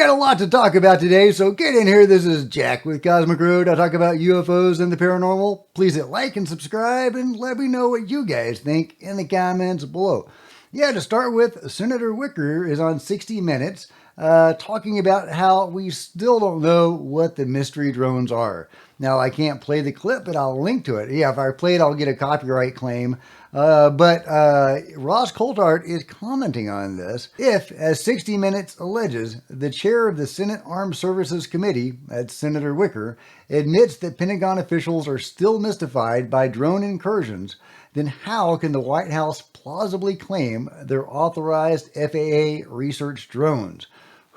got a lot to talk about today, so get in here. This is Jack with Cosmic Road. I talk about UFOs and the paranormal. Please hit like and subscribe and let me know what you guys think in the comments below. Yeah, to start with, Senator Wicker is on 60 Minutes talking about how we still don't know what the mystery drones are. Now, I can't play the clip, but I'll link to it. Yeah, if I play it, I'll get a copyright claim. But Ross Coulthart is commenting on this. If, as 60 Minutes alleges, the chair of the Senate Armed Services Committee, that's Senator Wicker, admits that Pentagon officials are still mystified by drone incursions, then how can the White House plausibly claim they're authorized FAA research drones?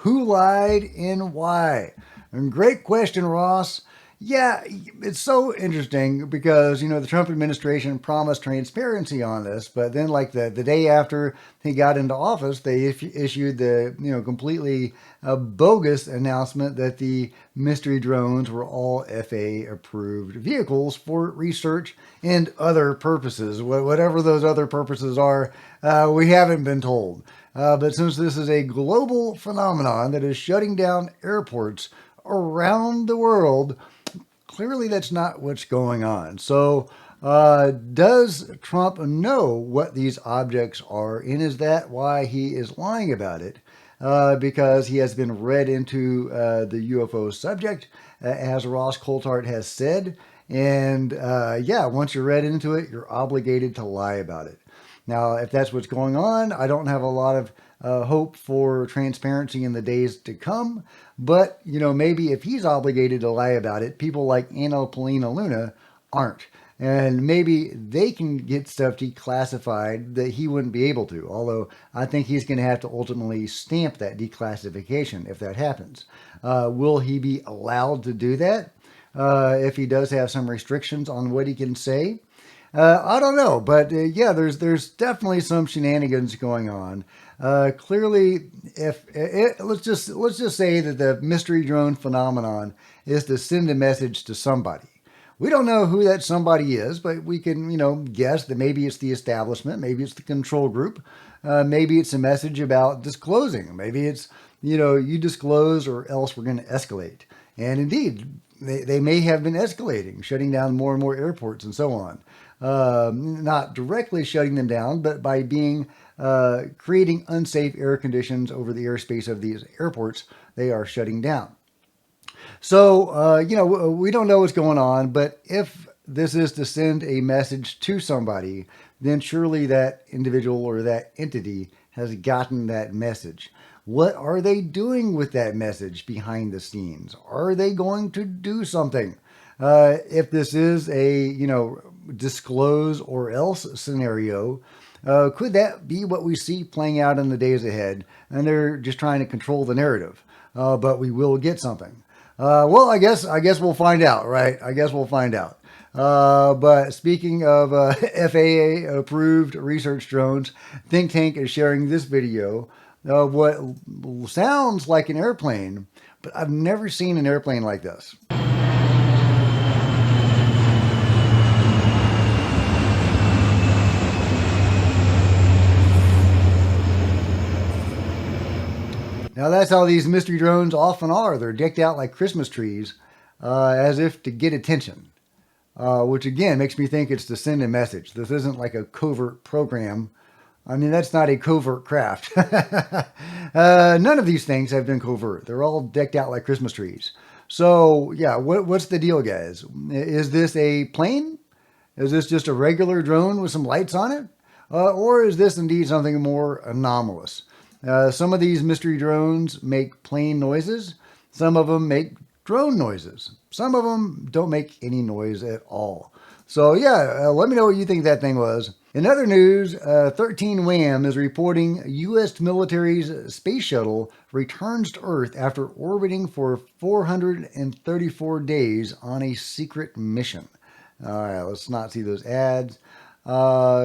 Who lied and why? And great question, Ross. Yeah, it's so interesting because, the Trump administration promised transparency on this, but then like the day after he got into office, they issued the, completely bogus announcement that the mystery drones were all FAA approved vehicles for research and other purposes. Whatever those other purposes are, we haven't been told. But since this is a global phenomenon that is shutting down airports around the world, clearly that's not what's going on. So does Trump know what these objects are? And is that why he is lying about it? Because he has been read into the UFO subject, as Ross Coulthart has said. And once you're read into it, you're obligated to lie about it. Now, if that's what's going on, I don't have a lot of hope for transparency in the days to come. But, maybe if he's obligated to lie about it, people like Anna Polina Luna aren't. And maybe they can get stuff declassified that he wouldn't be able to. Although I think he's going to have to ultimately stamp that declassification if that happens. Will he be allowed to do that if he does have some restrictions on what he can say? I don't know, but there's definitely some shenanigans going on. Clearly, let's just say that the mystery drone phenomenon is to send a message to somebody. We don't know who that somebody is, but we can, guess that maybe it's the establishment, maybe it's the control group, maybe it's a message about disclosing. Maybe it's, you disclose or else we're going to escalate. And indeed, they may have been escalating, shutting down more and more airports and so on. Not directly shutting them down, but by creating unsafe air conditions over the airspace of these airports, they are shutting down. So, we don't know what's going on, but if this is to send a message to somebody, then surely that individual or that entity has gotten that message. What are they doing with that message behind the scenes? Are they going to do something? If this is a, disclose or else scenario, could that be what we see playing out in the days ahead? And they're just trying to control the narrative, but we will get something. Well, I guess we'll find out, right? I guess we'll find out. But speaking of FAA approved research drones, Think Tank is sharing this video of what sounds like an airplane, but I've never seen an airplane like this. Now that's how these mystery drones often are. They're decked out like Christmas trees, as if to get attention, which again makes me think it's to send a message. This isn't like a covert program. I mean, that's not a covert craft. None of these things have been covert. They're all decked out like Christmas trees. So yeah, what's the deal, guys? Is this a plane? Is this just a regular drone with some lights on it? Or is this indeed something more anomalous? Some of these mystery drones make plane noises. Some of them make drone noises. Some of them don't make any noise at all. So let me know what you think that thing was. In other news, 13 Wham is reporting U.S. military's space shuttle returns to Earth after orbiting for 434 days on a secret mission. All right, let's not see those ads.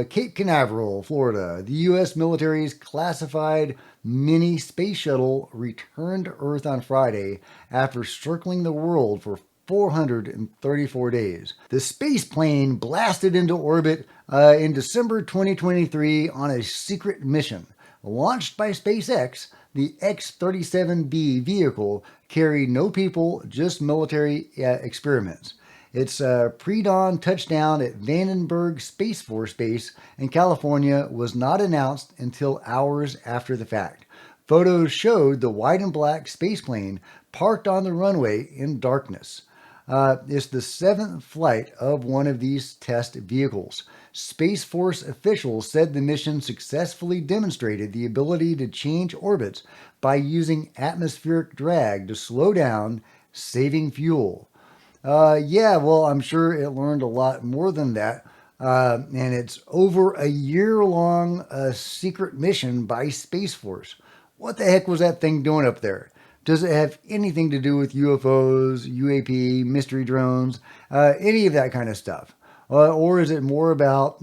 Cape Canaveral, Florida. The U.S. military's classified mini space shuttle returned to Earth on Friday after circling the world for 434 days. The space plane blasted into orbit in December 2023 on a secret mission. Launched by SpaceX, The X-37B vehicle carried no people, just military experiments. Its pre-dawn touchdown at Vandenberg Space Force Base in California was not announced until hours after the fact. Photos showed the white and black spaceplane parked on the runway in darkness. It's the seventh flight of one of these test vehicles. Space Force officials said the mission successfully demonstrated the ability to change orbits by using atmospheric drag to slow down, saving fuel. Yeah, well, I'm sure it learned a lot more than that. And it's over a year-long secret mission by Space Force. What the heck was that thing doing up there? Does it have anything to do with UFOs, UAP, mystery drones, any of that kind of stuff? Or is it more about,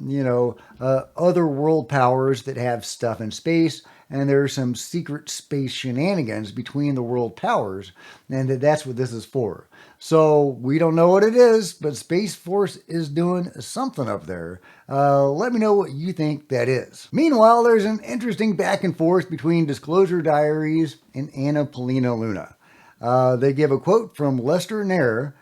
other world powers that have stuff in space, and there's some secret space shenanigans between the world powers, and that's what this is for? So we don't know what it is, but Space Force is doing something up there. Let me know what you think that is. Meanwhile, there's an interesting back and forth between Disclosure Diaries and Anna Polina Luna. They give a quote from Lester Nair.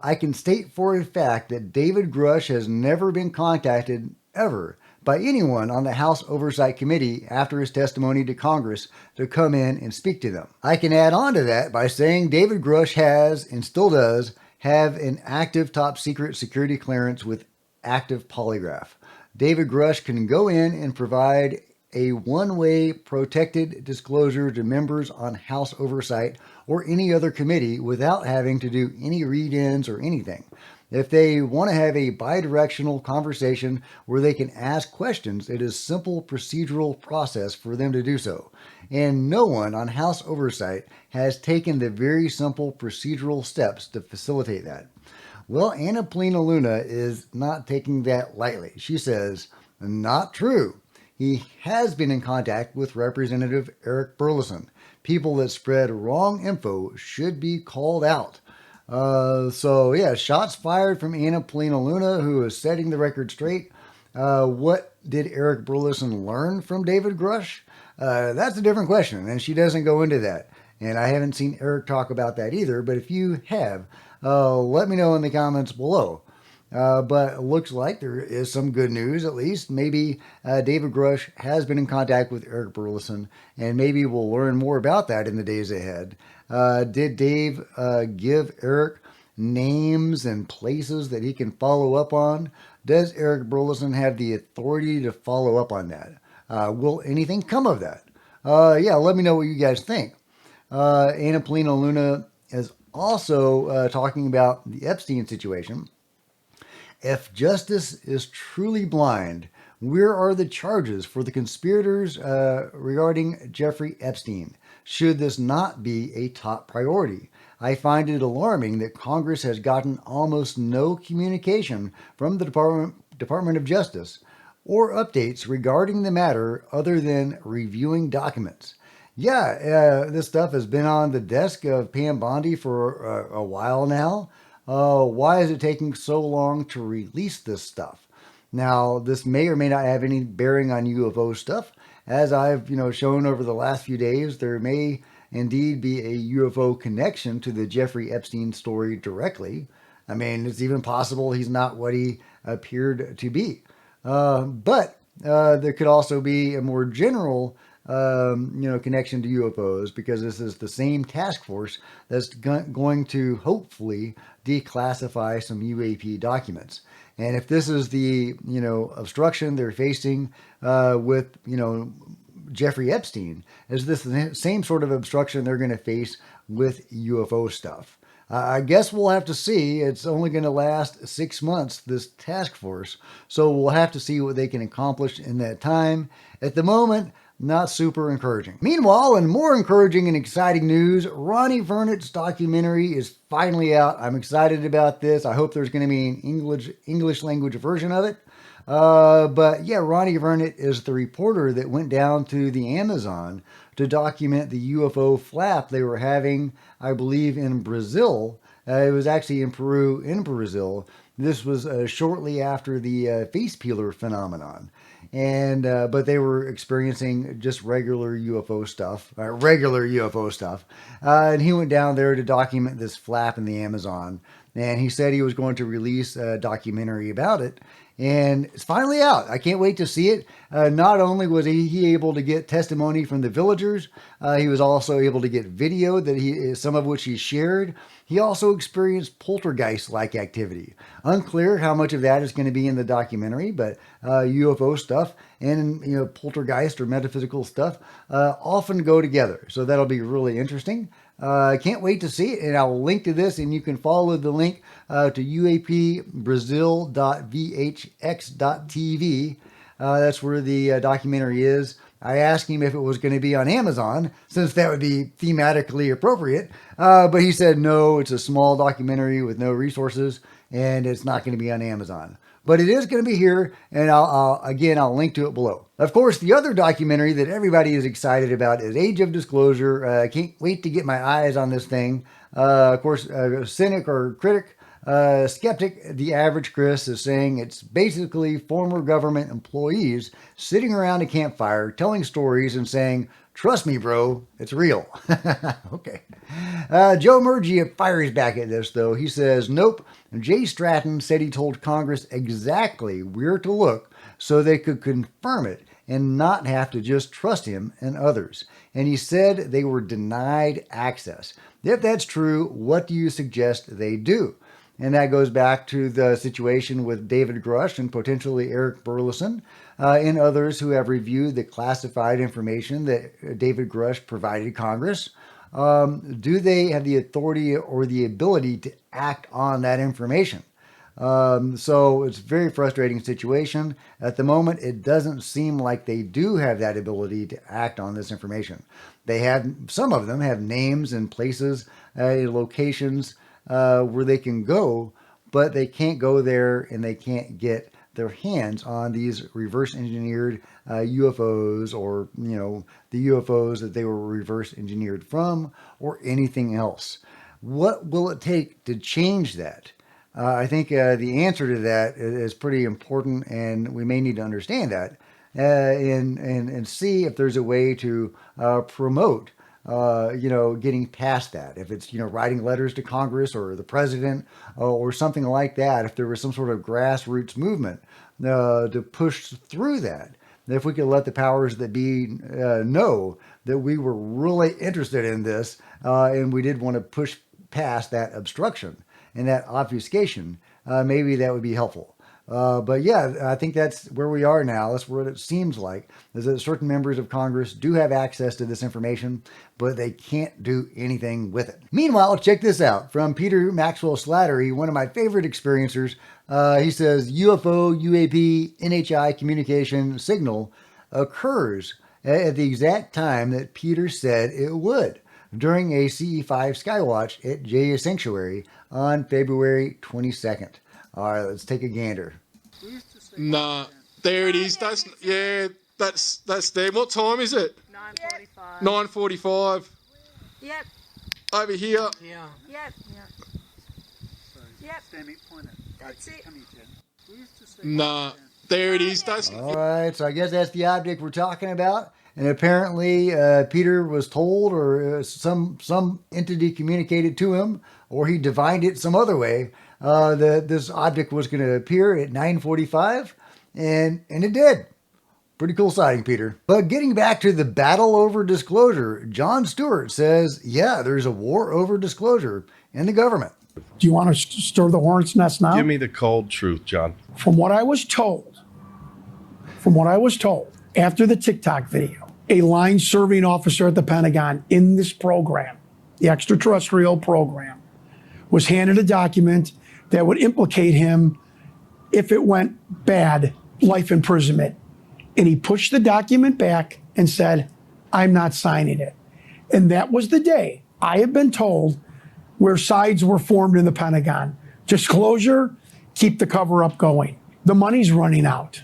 I can state for a fact that David Grush has never been contacted ever by anyone on the House Oversight Committee after his testimony to Congress to come in and speak to them. I can add on to that by saying David Grush has, and still does, have an active top secret security clearance with active polygraph. David Grush can go in and provide a one-way protected disclosure to members on House Oversight or any other committee without having to do any read-ins or anything. If they want to have a bi-directional conversation where they can ask questions, it is simple procedural process for them to do so. And no one on House Oversight has taken the very simple procedural steps to facilitate that. Well, Anna Polina Luna is not taking that lightly. She says, not true. He has been in contact with Representative Eric Burleson. People that spread wrong info should be called out. So yeah, shots fired from Anna Polina Luna, who is setting the record straight. What did Eric Burleson learn from David Grush? That's a different question, and she doesn't go into that. And I haven't seen Eric talk about that either, but if you have, let me know in the comments below. But it looks like there is some good news, at least. Maybe David Grush has been in contact with Eric Burleson, and maybe we'll learn more about that in the days ahead. Did Dave give Eric names and places that he can follow up on? Does Eric Burleson have the authority to follow up on that? Will anything come of that? Yeah, let me know what you guys think. Anna Polina Luna is also talking about the Epstein situation. If justice is truly blind, where are the charges for the conspirators regarding Jeffrey Epstein? Should this not be a top priority? I find it alarming that Congress has gotten almost no communication from the Department of Justice or updates regarding the matter other than reviewing documents. Yeah, this stuff has been on the desk of Pam Bondi for a while now. Why is it taking so long to release this stuff? Now, this may or may not have any bearing on UFO stuff. As I've shown over the last few days, there may indeed be a UFO connection to the Jeffrey Epstein story directly. I mean, it's even possible he's not what he appeared to be. But there could also be a more general connection to UFOs, because this is the same task force that's going to hopefully declassify some UAP documents. And if this is the, obstruction they're facing with, Jeffrey Epstein, is this the same sort of obstruction they're going to face with UFO stuff? I guess we'll have to see. It's only going to last 6 months, this task force. So we'll have to see what they can accomplish in that time. At the moment, not super encouraging. Meanwhile, in more encouraging and exciting news, Ronnie Vernett's documentary is finally out. I'm excited about this. I hope there's going to be an English language version of it. But yeah, Ronnie Vernet is the reporter that went down to the Amazon to document the UFO flap they were having, I believe, in Brazil. It was actually in Peru, in Brazil, This was shortly after the face peeler phenomenon. And but they were experiencing just regular UFO stuff, and he went down there to document this flap in the Amazon. And he said he was going to release a documentary about it. And it's finally out. I can't wait to see it. Not only was he able to get testimony from the villagers, he was also able to get video that some of which he shared. He also experienced poltergeist-like activity. Unclear how much of that is going to be in the documentary, but UFO stuff and poltergeist or metaphysical stuff often go together. So that'll be really interesting. I can't wait to see it, and I'll link to this, and you can follow the link to uapbrazil.vhx.tv. That's where the documentary is. I asked him if it was going to be on Amazon, since that would be thematically appropriate, but he said no, it's a small documentary with no resources, and it's not going to be on Amazon. But it is going to be here, and I'll link to it below. Of course, the other documentary that everybody is excited about is Age of Disclosure. I can't wait to get my eyes on this thing. Of course, cynic or critic, skeptic, the average Chris, is saying it's basically former government employees sitting around a campfire telling stories and saying, "Trust me, bro, it's real." Okay. Joe Murgy fires back at this, though. He says, nope. Jay Stratton said he told Congress exactly where to look so they could confirm it and not have to just trust him and others. And he said they were denied access. If that's true, what do you suggest they do? And that goes back to the situation with David Grush and potentially Eric Burleson and others who have reviewed the classified information that David Grush provided Congress. Do they have the authority or the ability to act on that information? So it's a very frustrating situation. At the moment, it doesn't seem like they do have that ability to act on this information. Some of them have names and places, locations where they can go, but they can't go there and they can't get their hands on these reverse engineered UFOs, or the UFOs that they were reverse engineered from, or anything else. What will it take to change that? I think the answer to that is pretty important, and we may need to understand that and see if there's a way to promote getting past that. If it's, writing letters to Congress or the president or something like that, if there was some sort of grassroots movement to push through that, if we could let the powers that be know that we were really interested in this and we did want to push past that obstruction and that obfuscation, maybe that would be helpful. But yeah, I think that's where we are now. That's what it seems like, is that certain members of Congress do have access to this information, but they can't do anything with it. Meanwhile, check this out from Peter Maxwell Slattery, one of my favorite experiencers. He says UFO, UAP, NHI communication signal occurs at the exact time that Peter said it would during a CE5 Skywatch at Jaya Sanctuary on February 22nd. All right, let's take a gander. Nah, there it is. That's there. What time is it? 9:45. 9:45. Yep. Over here. Yeah. Yep. Yep. Stanley, point it. That's it. Come here, Jen. We used to say Nah, there it is. That's. All right, so I guess that's the object we're talking about. And apparently Peter was told, or some entity communicated to him, or he divined it some other way, that this object was going to appear at 9:45, and it did. Pretty cool sighting, Peter. But getting back to the battle over disclosure, John Stewart says, yeah, there's a war over disclosure in the government. Do you want to stir the hornet's nest now? Give me the cold truth, John. From what I was told, after the TikTok video, a line serving officer at the Pentagon in this program, the extraterrestrial program, was handed a document that would implicate him if it went bad, life imprisonment. And he pushed the document back and said, I'm not signing it. And that was the day, I have been told, where sides were formed in the Pentagon. Disclosure, keep the cover up going. The money's running out.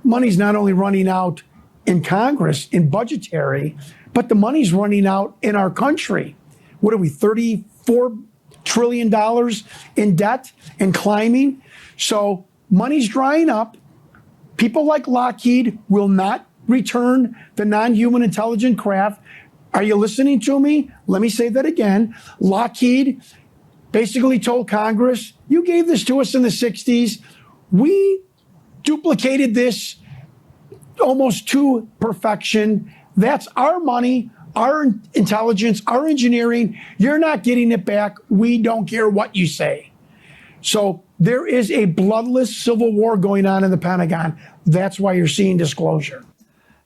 Money's not only running out in Congress, in budgetary, but the money's running out in our country. What are we, 34 trillion in debt and climbing. So money's drying up. People like Lockheed will not return the non-human intelligent craft. Are you listening to me? Let me say that again. Lockheed basically told Congress, you gave this to us in the 60s. We duplicated this almost to perfection. That's our money, our intelligence, our engineering. You're not getting it back. We don't care what you say. So there is a bloodless civil war going on in the Pentagon. That's why you're seeing disclosure.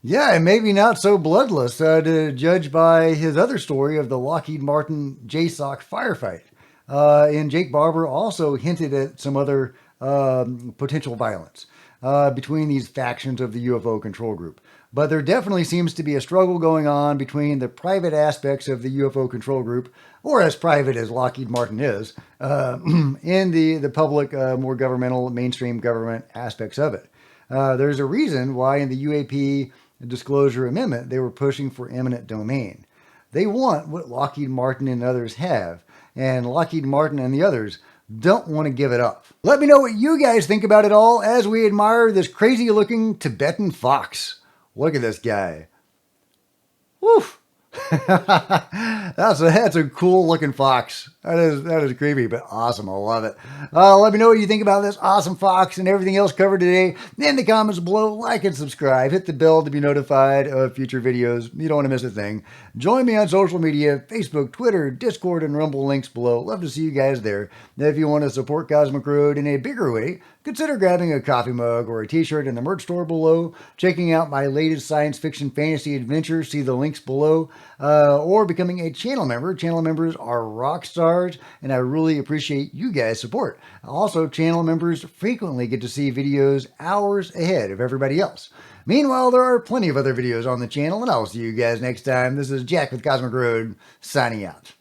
Yeah, and maybe not so bloodless to judge by his other story of the Lockheed Martin JSOC firefight. And Jake Barber also hinted at some other potential violence between these factions of the UFO control group. But there definitely seems to be a struggle going on between the private aspects of the UFO control group, or as private as Lockheed Martin is, and the public, more governmental, mainstream government aspects of it. There's a reason why in the UAP disclosure amendment they were pushing for eminent domain. They want what Lockheed Martin and others have, and Lockheed Martin and the others don't want to give it up. Let me know what you guys think about it all as we admire this crazy looking Tibetan fox. Look at this guy. Woof. That's a cool looking fox. That is creepy, but awesome. I love it. Let me know what you think about this awesome fox and everything else covered today in the comments below. Like and subscribe. Hit the bell to be notified of future videos. You don't want to miss a thing. Join me on social media, Facebook, Twitter, Discord, and Rumble, links below. Love to see you guys there. Now, if you want to support Cosmic Road in a bigger way, consider grabbing a coffee mug or a t-shirt in the merch store below, checking out my latest science fiction fantasy adventure, see the links below, or becoming a channel member. Channel members are rock stars, and I really appreciate you guys' support. Also, channel members frequently get to see videos hours ahead of everybody else. Meanwhile, there are plenty of other videos on the channel, and I'll see you guys next time. This is Jack with Cosmic Road, signing out.